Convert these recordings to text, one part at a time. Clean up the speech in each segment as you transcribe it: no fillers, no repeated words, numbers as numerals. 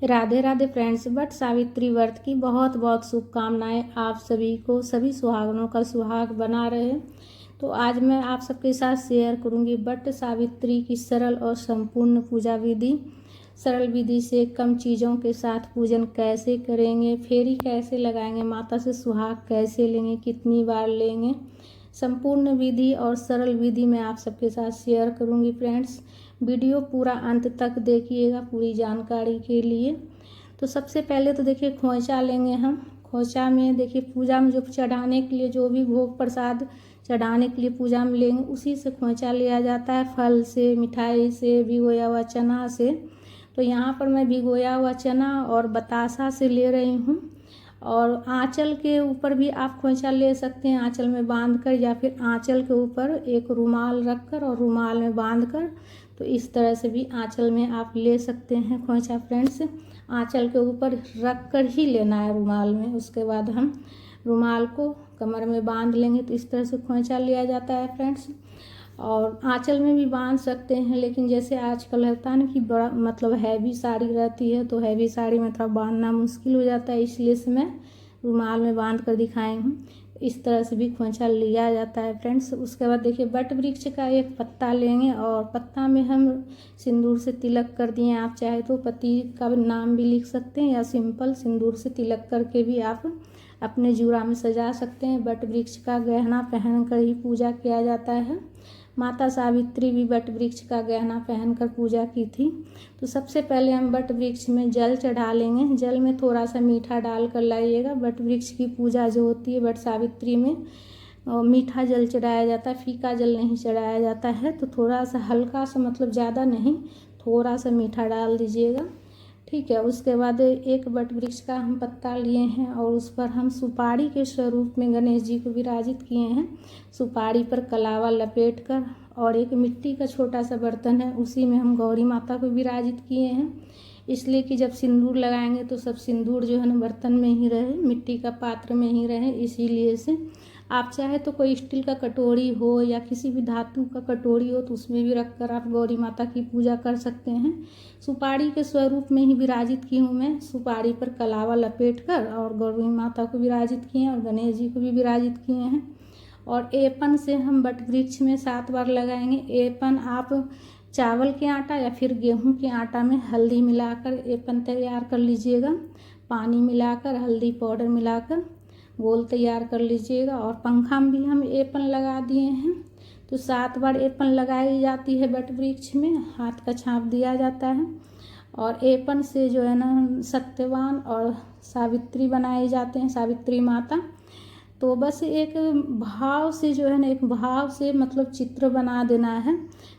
Radhe Radhe friends. But Savitri व्रत की बहुत बहुत शुभकामनाएं आप सभी को। सभी सुहागनों का सुहाग बना रहे। तो आज मैं आप सबके साथ शेयर करूंगी बट सावित्री की सरल और संपूर्ण पूजा विधि। सरल विधि से कम चीज़ों के साथ पूजन कैसे करेंगे, फेरी कैसे लगाएंगे, माता से सुहाग कैसे लेंगे, कितनी बार लेंगे, संपूर्ण विधि और सरल विधि मैं आप सबके साथ शेयर करूंगी फ्रेंड्स। वीडियो पूरा अंत तक देखिएगा पूरी जानकारी के लिए। तो सबसे पहले तो देखिए खोंचा लेंगे हम। खोंचा में देखिए पूजा में जो चढ़ाने के लिए जो भी भोग प्रसाद चढ़ाने के लिए पूजा में लेंगे उसी से खोंचा लिया जाता है, फल से, मिठाई से, भिगोया हुआ चना से। तो यहाँ पर मैं भिगोया हुआ चना और बतासा से ले रही हूँ। और आंचल के ऊपर भी आप खोंचा ले सकते हैं, आंचल में बांधकर, या फिर आंचल के ऊपर एक रुमाल रखकर और रुमाल में बांधकर, तो इस तरह से भी आंचल में आप ले सकते हैं खोंचा फ्रेंड्स। आंचल के ऊपर रख कर ही लेना है रुमाल में। उसके बाद हम रुमाल को कमर में बांध लेंगे, तो इस तरह से खोंचा लिया जाता है फ्रेंड्स। और आंचल में भी बांध सकते हैं, लेकिन जैसे आजकल होता है ना कि बड़ा मतलब हैवी साड़ी रहती है, तो हैवी साड़ी में थोड़ा बांधना मुश्किल हो जाता है, इसलिए से मैं रुमाल में बांध कर दिखाई हूँ। इस तरह से भी खोंचा लिया जाता है फ्रेंड्स। उसके बाद देखिए बट वृक्ष का एक पत्ता लेंगे और पत्ता में हम सिंदूर से तिलक कर दिए। आप चाहे तो पति का नाम भी लिख सकते हैं, या सिंपल सिंदूर से तिलक करके भी आप अपने जूड़ा में सजा सकते हैं। बट वृक्ष का गहना पहन कर ही पूजा किया जाता है। माता सावित्री भी बट वृक्ष का गहना पहनकर पूजा की थी। तो सबसे पहले हम बट वृक्ष में जल चढ़ा लेंगे। जल में थोड़ा सा मीठा डाल कर लाइएगा। बट वृक्ष की पूजा जो होती है बट सावित्री में मीठा जल चढ़ाया जाता है, फीका जल नहीं चढ़ाया जाता है। तो थोड़ा सा हल्का सा, मतलब ज़्यादा नहीं, थोड़ा सा मीठा डाल दीजिएगा, ठीक है। उसके बाद एक बट वृक्ष का हम पत्ता लिए हैं और उस पर हम सुपारी के स्वरूप में गणेश जी को विराजित किए हैं। सुपारी पर कलावा लपेट कर, और एक मिट्टी का छोटा सा बर्तन है उसी में हम गौरी माता को विराजित किए हैं, इसलिए कि जब सिंदूर लगाएंगे तो सब सिंदूर जो है ना बर्तन में ही रहे, मिट्टी का पात्र में ही रहे, इसीलिए से। आप चाहे तो कोई स्टील का कटोरी हो या किसी भी धातु का कटोरी हो तो उसमें भी रखकर आप गौरी माता की पूजा कर सकते हैं। सुपारी के स्वरूप में ही विराजित की हूँ मैं। सुपारी पर कलावा लपेट कर और गौरी माता को विराजित किए हैं और गणेश जी को भी विराजित किए हैं। और एपन से हम बट वृक्ष में 7 बार लगाएंगे। एपन आप चावल के आटा या फिर गेहूं के आटा में हल्दी मिलाकर एपन तैयार कर लीजिएगा। पानी मिलाकर, हल्दी पाउडर मिलाकर गोल तैयार कर लीजिएगा। और पंखा में भी हम एपन लगा दिए हैं। तो 7 बार एपन लगाई जाती है बट वृक्ष में, हाथ का छाप दिया जाता है। और एपन से जो है ना सत्यवान और सावित्री बनाए जाते हैं, सावित्री माता। तो बस एक भाव से जो है ना, एक भाव से मतलब चित्र बना देना है,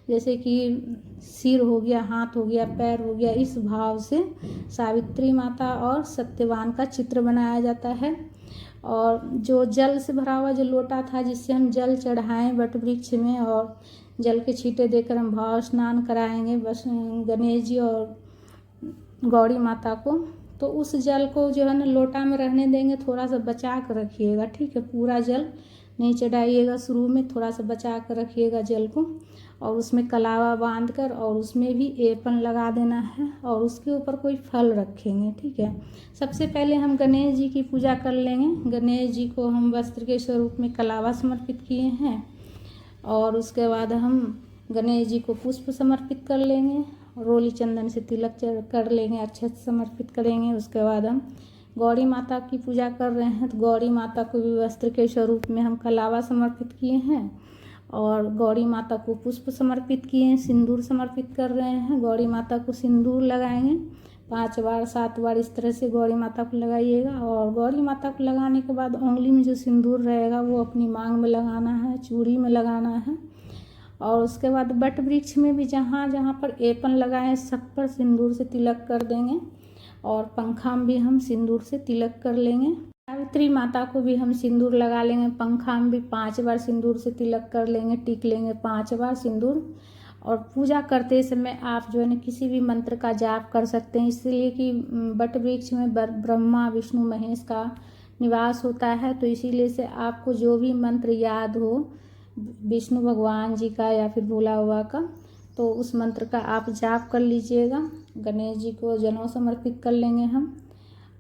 जैसे कि सिर हो गया, हाथ हो गया, पैर हो गया, इस भाव से सावित्री माता और सत्यवान का चित्र बनाया जाता है। और जो जल से भरा हुआ जो लोटा था जिससे हम जल चढ़ाएं बट वृक्ष में, और जल के छींटे देकर हम भाव स्नान कराएंगे बस गणेश जी और गौरी माता को। तो उस जल को जो है ना लोटा में रहने देंगे, थोड़ा सा बचा कर रखिएगा, ठीक है। पूरा जल नहीं चढ़ाइएगा, शुरू में थोड़ा सा बचा कर रखिएगा जल को। और उसमें कलावा बांध कर और उसमें भी एपन लगा देना है और उसके ऊपर कोई फल रखेंगे, ठीक है। सबसे पहले हम गणेश जी की पूजा कर लेंगे। गणेश जी को हम वस्त्र के स्वरूप में कलावा समर्पित किए हैं और उसके बाद हम गणेश जी को पुष्प समर्पित कर लेंगे, रोली चंदन से तिलक कर लेंगे, अक्षत समर्पित करेंगे। उसके बाद हम गौरी माता की पूजा कर रहे हैं, तो गौरी माता को भी वस्त्र के स्वरूप में हम कलावा समर्पित किए हैं और गौरी माता को पुष्प समर्पित किए हैं, सिंदूर समर्पित कर रहे हैं। गौरी माता को सिंदूर लगाएंगे 5 बार 7 बार, इस तरह से गौरी माता को लगाइएगा। और गौरी माता को लगाने के बाद उंगली में जो सिंदूर रहेगा वो अपनी मांग में लगाना है, चूड़ी में लगाना है। और उसके बाद बट वृक्ष में भी जहाँ जहाँ पर एपन लगाए सब पर सिंदूर से तिलक कर देंगे। और पंखा में भी हम सिंदूर से तिलक कर लेंगे। सावित्री माता को भी हम सिंदूर लगा लेंगे। पंखा में भी 5 बार सिंदूर से तिलक कर लेंगे, टिक लेंगे 5 बार सिंदूर। और पूजा करते समय आप जो है ना किसी भी मंत्र का जाप कर सकते हैं, इसलिए कि बट वृक्ष में ब्रह्मा विष्णु महेश का निवास होता है। तो इसीलिए से आपको जो भी मंत्र याद हो विष्णु भगवान जी का या फिर भोला बाबा का, तो उस मंत्र का आप जाप कर लीजिएगा। गणेश जी को जनेऊ समर्पित कर लेंगे हम।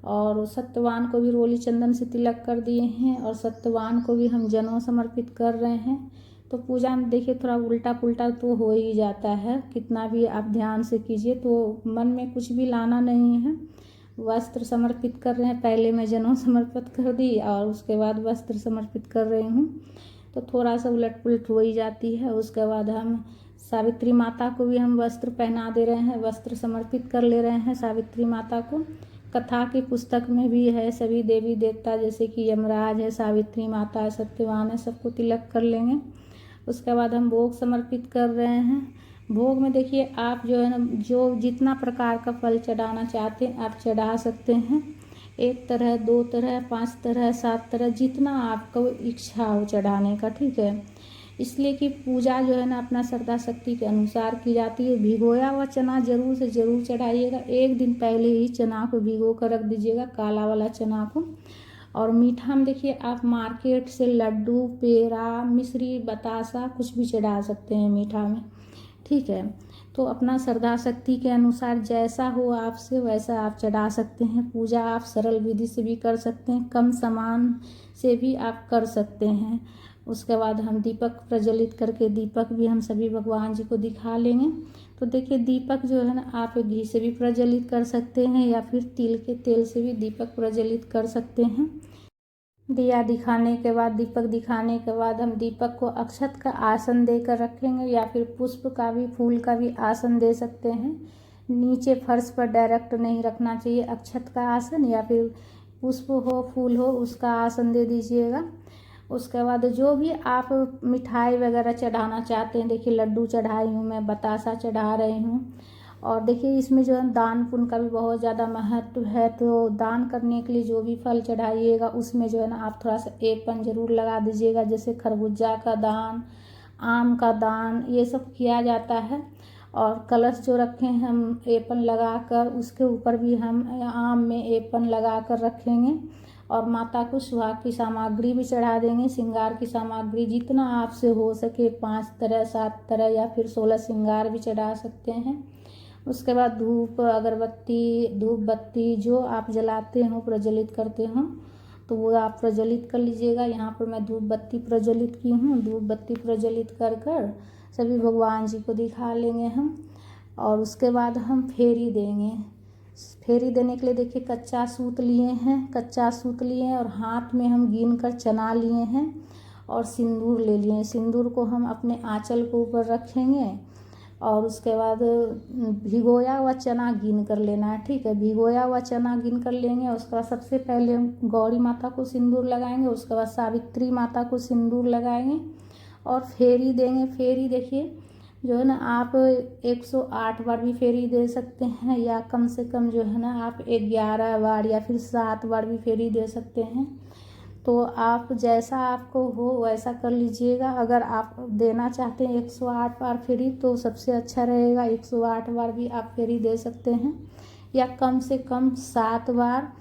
और सत्यवान को भी रोली चंदन से तिलक कर दिए हैं और सत्यवान को भी हम जनेऊ समर्पित कर रहे हैं। तो पूजा में देखिए थोड़ा उल्टा पुल्टा तो हो ही जाता है, कितना भी आप ध्यान से कीजिए तो मन में कुछ भी लाना नहीं है। वस्त्र समर्पित कर रहे हैं, पहले मैं जनेऊ समर्पित कर दी और उसके बाद वस्त्र समर्पित कर रही हूँ, तो थोड़ा सा उलट पुलट हो ही जाती है। उसके बाद हम सावित्री माता को भी हम वस्त्र पहना दे रहे हैं, वस्त्र समर्पित कर ले रहे हैं सावित्री माता को। कथा की पुस्तक में भी है, सभी देवी देवता जैसे कि यमराज है, सावित्री माता है, सत्यवान है, सबको तिलक कर लेंगे। उसके बाद हम भोग समर्पित कर रहे हैं। भोग में देखिए आप जो है ना, जो जितना प्रकार का फल चढ़ाना चाहते हैं आप चढ़ा सकते हैं, 1 तरह 2 तरह 5 तरह 7 तरह, जितना आपको इच्छा हो चढ़ाने का, ठीक है। इसलिए कि पूजा जो है ना अपना श्रद्धा शक्ति के अनुसार की जाती है। भिगोया हुआ चना जरूर से ज़रूर चढ़ाइएगा, 1 दिन पहले ही चना को भिगो कर रख दीजिएगा, काला वाला चना को। और मीठा में देखिए आप मार्केट से लड्डू, पेड़ा, मिश्री, बतासा कुछ भी चढ़ा सकते हैं मीठा में, ठीक है। तो अपना श्रद्धा शक्ति के अनुसार जैसा हो आपसे वैसा आप चढ़ा सकते हैं। पूजा आप सरल विधि से भी कर सकते हैं, कम सामान से भी आप कर सकते हैं। उसके बाद हम दीपक प्रज्वलित करके दीपक भी हम सभी भगवान जी को दिखा लेंगे। तो देखिए दीपक जो है ना आप घी से भी प्रज्वलित कर सकते हैं या फिर तिल के तेल से भी दीपक प्रज्वलित कर सकते हैं। दिया दिखाने के बाद, दीपक दिखाने के बाद हम दीपक को अक्षत का आसन देकर रखेंगे या फिर पुष्प का भी, फूल का भी आसन दे सकते हैं। नीचे फर्श पर डायरेक्ट नहीं रखना चाहिए अक्षत का आसन, या फिर पुष्प हो, फूल हो, उसका आसन दे दीजिएगा। उसके बाद जो भी आप मिठाई वगैरह चढ़ाना चाहते हैं, देखिए लड्डू चढ़ाई हूँ मैं, बतासा चढ़ा रही हूँ। और देखिए इसमें जो है दान पुण्य का भी बहुत ज़्यादा महत्व है, तो दान करने के लिए जो भी फल चढ़ाइएगा उसमें जो है ना आप थोड़ा सा एपन ज़रूर लगा दीजिएगा। जैसे खरबूजा का दान, आम का दान, ये सब किया जाता है। और कलश जो रखे हैं हम एपन लगा कर, उसके ऊपर भी हम आम में एपन लगा कर रखेंगे। और माता को सुहाग की सामग्री भी चढ़ा देंगे, श्रृंगार की सामग्री जितना आपसे हो सके, 5 तरह 7 तरह या फिर 16 श्रृंगार भी चढ़ा सकते हैं। उसके बाद धूप, अगरबत्ती, धूप बत्ती जो आप जलाते हो, प्रज्वलित करते हो, तो वो आप प्रज्वलित कर लीजिएगा। यहाँ पर मैं धूप बत्ती प्रज्वलित की हूँ। धूप बत्ती प्रज्वलित कर कर सभी भगवान जी को दिखा लेंगे हम। और उसके बाद हम फेरी देंगे। फेरी देने के लिए देखिए कच्चा सूत लिए हैं, कच्चा सूत लिए हैं और हाथ में हम गिन कर चना लिए हैं और सिंदूर ले लिए हैं। सिंदूर को हम अपने आंचल के ऊपर रखेंगे और उसके बाद भिगोया हुआ चना गिन कर लेना है, ठीक है। भिगोया हुआ चना गिन कर लेंगे। उसके बाद सबसे पहले हम गौरी माता को सिंदूर लगाएंगे, उसके बाद सावित्री माता को सिंदूर लगाएंगे और फेरी देंगे। फेरी देखिए जो है ना आप 108 बार भी फेरी दे सकते हैं, या कम से कम जो है ना आप 11 बार या फिर 7 बार भी फेरी दे सकते हैं। तो आप जैसा आपको हो वैसा कर लीजिएगा। अगर आप देना चाहते हैं 108 बार फेरी तो सबसे अच्छा रहेगा, 108 बार भी आप फेरी दे सकते हैं, या कम से कम 7 बार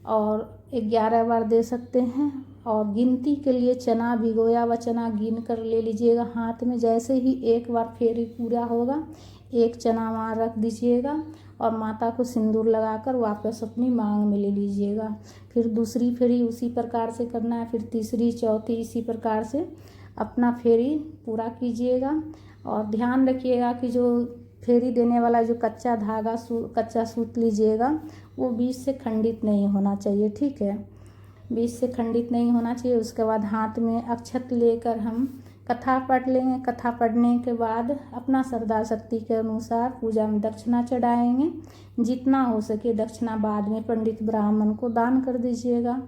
और 11 बार दे सकते हैं। और गिनती के लिए चना, भिगोया हुआ चना गिन कर ले लीजिएगा हाथ में। जैसे ही एक बार फेरी पूरा होगा, एक चना वहाँ रख दीजिएगा और माता को सिंदूर लगाकर वापस अपनी मांग में ले लीजिएगा। फिर दूसरी फेरी उसी प्रकार से करना है, फिर तीसरी, चौथी, इसी प्रकार से अपना फेरी पूरा कीजिएगा। और ध्यान रखिएगा कि जो फेरी देने वाला जो कच्चा धागा, कच्चा सूत लीजिएगा वो बीच से खंडित नहीं होना चाहिए, ठीक है, बीच से खंडित नहीं होना चाहिए। उसके बाद हाथ में अक्षत लेकर हम कथा पढ़ लेंगे। कथा पढ़ने के बाद अपना श्रद्धा शक्ति के अनुसार पूजा में दक्षिणा चढ़ाएंगे। जितना हो सके दक्षिणा बाद में पंडित ब्राह्मण को दान कर दीजिएगा,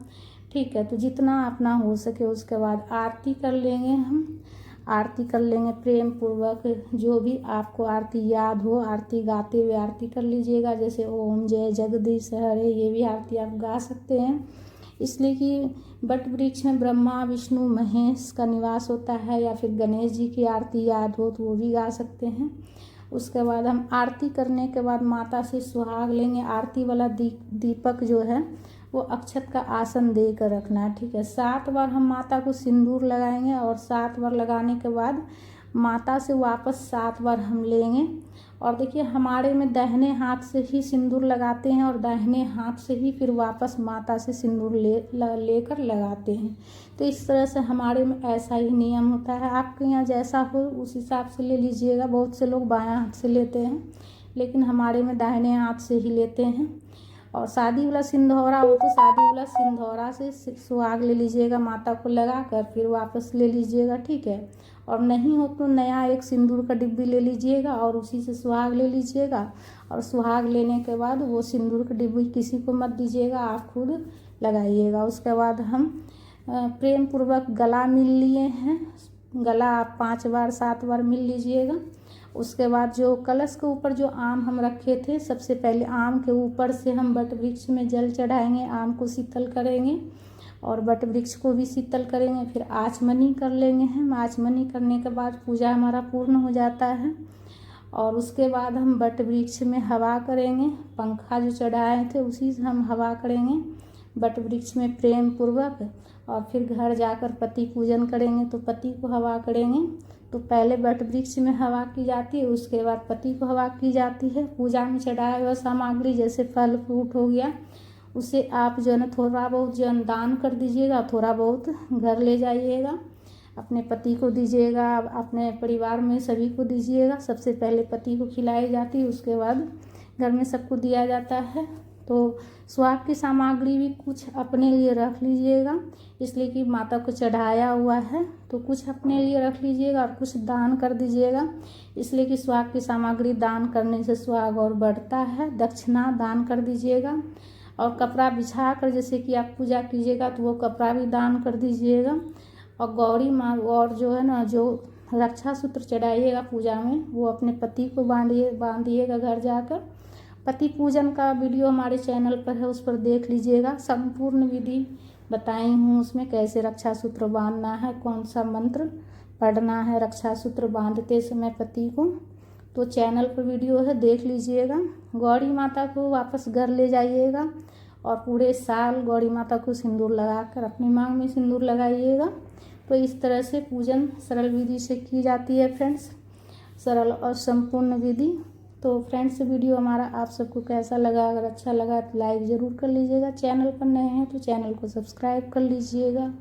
ठीक है। तो जितना अपना हो सके। उसके बाद आरती कर लेंगे हम, आरती कर लेंगे प्रेम पूर्वक। जो भी आपको आरती याद हो, आरती गाते हुए आरती कर लीजिएगा। जैसे ओम जय जगदीश हरे, ये भी आरती आप गा सकते हैं। इसलिए कि बट वृक्ष में ब्रह्मा विष्णु महेश का निवास होता है, या फिर गणेश जी की आरती याद हो तो वो भी गा सकते हैं। उसके बाद हम आरती करने के बाद माता से सुहाग लेंगे। आरती वाला दीपक जो है वो अक्षत का आसन दे कर रखना है, ठीक है। 7 बार हम माता को सिंदूर लगाएंगे और 7 बार लगाने के बाद माता से वापस 7 बार हम लेंगे और देखिए हमारे में दाहिने हाथ से ही सिंदूर लगाते हैं और दाहिने हाथ से ही फिर वापस माता से सिंदूर लेकर लगाते हैं। तो इस तरह से हमारे में ऐसा ही नियम होता है। आपके यहाँ जैसा हो उस हिसाब से ले लीजिएगा। बहुत से लोग बायां हाथ से लेते हैं, लेकिन हमारे में दाहिने हाथ से ही लेते हैं। और शादी वाला सिंदूरा हो तो शादी वाला सिंदूरा से सुहाग ले लीजिएगा, माता को लगा कर फिर वापस ले लीजिएगा, ठीक है। और नहीं हो तो नया एक सिंदूर का डिब्बी ले लीजिएगा और उसी से सुहाग ले लीजिएगा। और सुहाग लेने के बाद वो सिंदूर का डिब्बी किसी को मत दीजिएगा, आप खुद लगाइएगा। उसके बाद हम प्रेम पूर्वक गला मिल लिए हैं। गला आप 5 बार 7 बार मिल लीजिएगा। उसके बाद जो कलश के ऊपर जो आम हम रखे थे, सबसे पहले आम के ऊपर से हम वट वृक्ष में जल चढ़ाएंगे, आम को शीतल करेंगे और वट वृक्ष को भी शीतल करेंगे। फिर आचमनी कर लेंगे हम। आचमनी करने के बाद पूजा हमारा पूर्ण हो जाता है। और उसके बाद हम वट वृक्ष में हवा करेंगे। पंखा जो चढ़ाए थे उसी से हम हवा करेंगे वट वृक्ष में प्रेम पूर्वक। और फिर घर जाकर पति पूजन करेंगे, तो पति को हवा करेंगे। तो पहले वट वृक्ष में हवा की जाती है, उसके बाद पति को हवा की जाती है। पूजा में चढ़ाया हुआ सामग्री जैसे फल फ्रूट हो गया, उसे आप जो है ना थोड़ा बहुत जो है दान कर दीजिएगा, थोड़ा बहुत घर ले जाइएगा, अपने पति को दीजिएगा, अपने परिवार में सभी को दीजिएगा। सबसे पहले पति को खिलाई जाती है, उसके बाद घर में सबको दिया जाता है। तो सुहाग की सामग्री भी कुछ अपने लिए रख लीजिएगा, इसलिए कि माता को चढ़ाया हुआ है, तो कुछ अपने लिए रख लीजिएगा और कुछ दान कर दीजिएगा, इसलिए कि सुहाग की सामग्री दान करने से सुहाग और बढ़ता है। दक्षिणा दान कर दीजिएगा। और कपड़ा बिछा कर जैसे कि आप पूजा कीजिएगा तो वो कपड़ा भी दान कर दीजिएगा। और गौरी माँ और जो है ना जो रक्षा सूत्र चढ़ाइएगा पूजा में, वो अपने पति को बांधिएगा घर जाकर। पति पूजन का वीडियो हमारे चैनल पर है, उस पर देख लीजिएगा। संपूर्ण विधि बताई हूँ उसमें, कैसे रक्षा सूत्र बांधना है, कौन सा मंत्र पढ़ना है रक्षा सूत्र बांधते समय पति को। तो चैनल पर वीडियो है, देख लीजिएगा। गौरी माता को वापस घर ले जाइएगा और पूरे साल गौरी माता को सिंदूर लगाकर अपनी मांग में सिंदूर लगाइएगा। तो इस तरह से पूजन सरल विधि से की जाती है फ्रेंड्स, सरल और संपूर्ण विधि। तो फ्रेंड्स वीडियो हमारा आप सबको कैसा लगा? अगर अच्छा लगा तो लाइक ज़रूर कर लीजिएगा। चैनल पर नए हैं तो चैनल को सब्सक्राइब कर लीजिएगा।